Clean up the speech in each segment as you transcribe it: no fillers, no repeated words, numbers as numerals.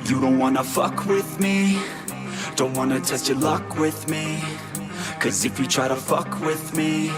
You don't wanna fuck with me, don't wanna test your luck with me. Cause if you try to fuck with me,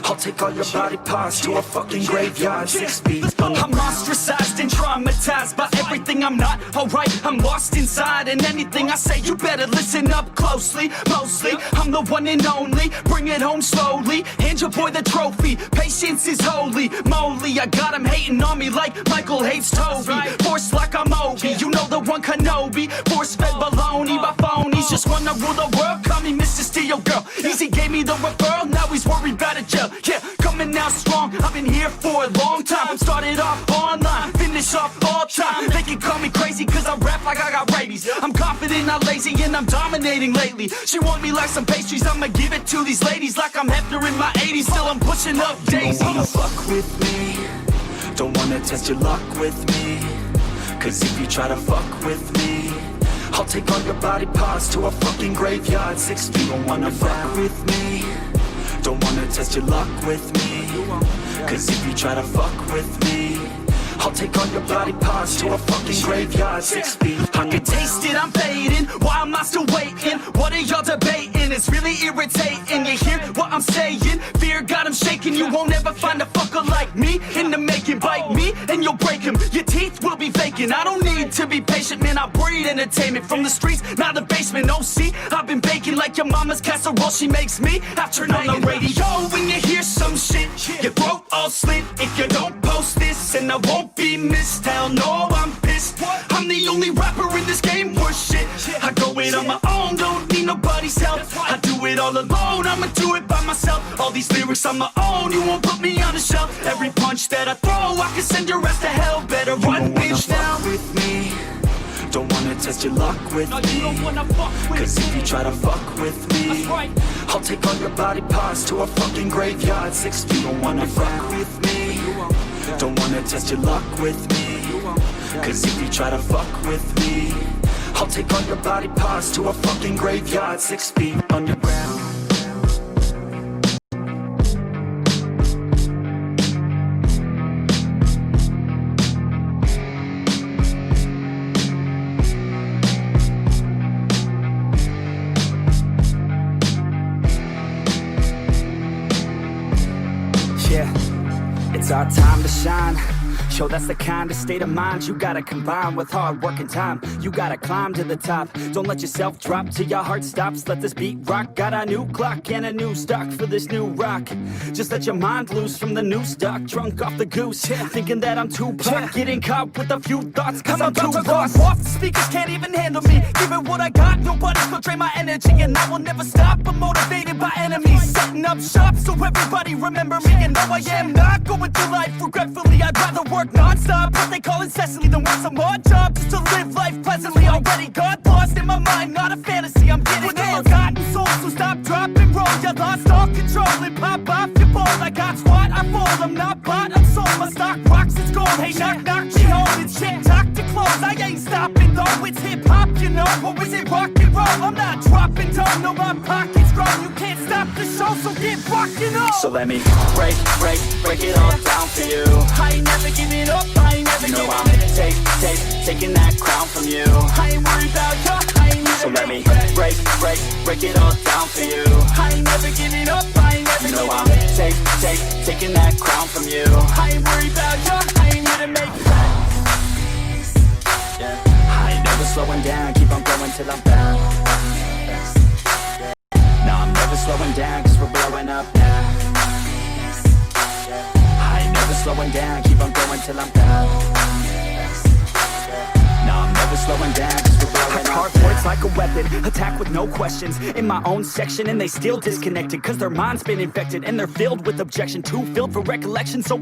I'll take all your body parts to a fucking graveyard 6 feet under. I'm ostracized and traumatized by everything I'm not alright. I'm lost inside and anything I say you better listen up closely. Mostly, I'm the one and only, bring it home slowly. Hand your boy the trophy, patience is holy moly. I got him hating on me like Michael hates Toby. Force like I'm Obi, you know the one Kenobi. Force fed baloney by phonies, just wanna rule the world, call me Mr. Steel Girl. Easy gave me the referral, now he's worried about a jail. Yeah, coming out strong, I've been here for a long time. Started off online, finish off all time. They can call me crazy cause I rap like I got rabies. I'm confident, not lazy, and I'm dominating lately. She want me like some pastries, I'ma give it to these ladies like I'm Hefner in my 80s. Still I'm pushing up daisies. Don't wanna fuck with me, don't wanna test your luck with me. Cause if you try to fuck with me, I'll take all your body parts to a fucking graveyard 6 feet. Don't wanna fuck with me, don't wanna test your luck with me. Cause if you try to fuck with me, I'll take all your body parts to a fucking graveyard 6 feet. I can taste it, I'm fading. Why am I still waiting? What are y'all debating? It's really irritating. You hear what I'm saying? Fear got him shaking. You won't ever find a fucker like me in the making. Bite me and you'll break him. Your teeth will be vacant. I don't need to be patient, man. I breed entertainment from the streets, not the basement. Oh, see, I've been baking like your mama's casserole. She makes me after on the radio. When you hear some shit, your throat all slit. If you don't post this, and I won't be missed. Hell no, I'm pissed. I'm the only rapper in this game worth shit. I go it on my own, don't need nobody's help. I do it all alone, I'ma do it by myself. All these lyrics on my own, you won't put me on the shelf. Every punch that I throw, I can send your ass to hell. Better run, bitch, now with me. Don't wanna test your luck with me. Cause if you try to fuck with me, I'll take all your body parts to a fucking graveyard 6 feet. Don't wanna fuck with me, don't wanna test your luck with me. Cause if you try to fuck with me, I'll take all your body parts to a fucking graveyard 6 feet underground. Yeah, it's our time to shine. Yo, that's the kind of state of mind you gotta combine with hard work and time. You gotta climb to the top. Don't let yourself drop till your heart stops. Let this beat rock. Got a new clock and a new stock for this new rock. Just let your mind loose from the new stock. Drunk off the goose, thinking that I'm too pop. Getting caught with a few thoughts cause I'm too lost. Off the speakers can't even handle me. Give it what I got, nobody's gonna drain my energy. And I will never stop, I'm motivated by enemies. Setting up shop so everybody remember me. And no, I am not going through life regretfully. I'd rather work non-stop, what they call incessantly, than work some odd job just to live life pleasantly. Already got lost in my mind, not a fantasy, I'm getting with all forgotten souls, so stop, drop, and roll. You lost all control and pop off your ball. I got squat, I fall, I'm not bought, I'm sold. My stock rocks, it's gold. Hey, knock, knock, she holding shit, talk to close. I ain't stopping though, it's hip-hop, you know. Or is it rock and roll? I'm not dropping down, no, my pocket's grown. You can't stop the show, so get rockin' on. So let me break it all down for you. I ain't never giving up, I ain't never giving up. Taking that crown from you. I ain't worried about you, I ain't never. So let me break it all down for you. I ain't never giving up, I ain't never giving up. Taking that crown from you. I ain't worried about you, I ain't here to make it right. Yeah. I ain't never slowing down, keep on going till I'm down. No, I'm never slowing down cause we're blowing up now. I ain't never slowing down, keep on going till I'm down. No, I'm never slowing down cause we're blowing up. Hard words like a weapon, attack with no questions. In my own section and they still disconnected cause their mind's been infected and they're filled with objection, too filled for recollection. So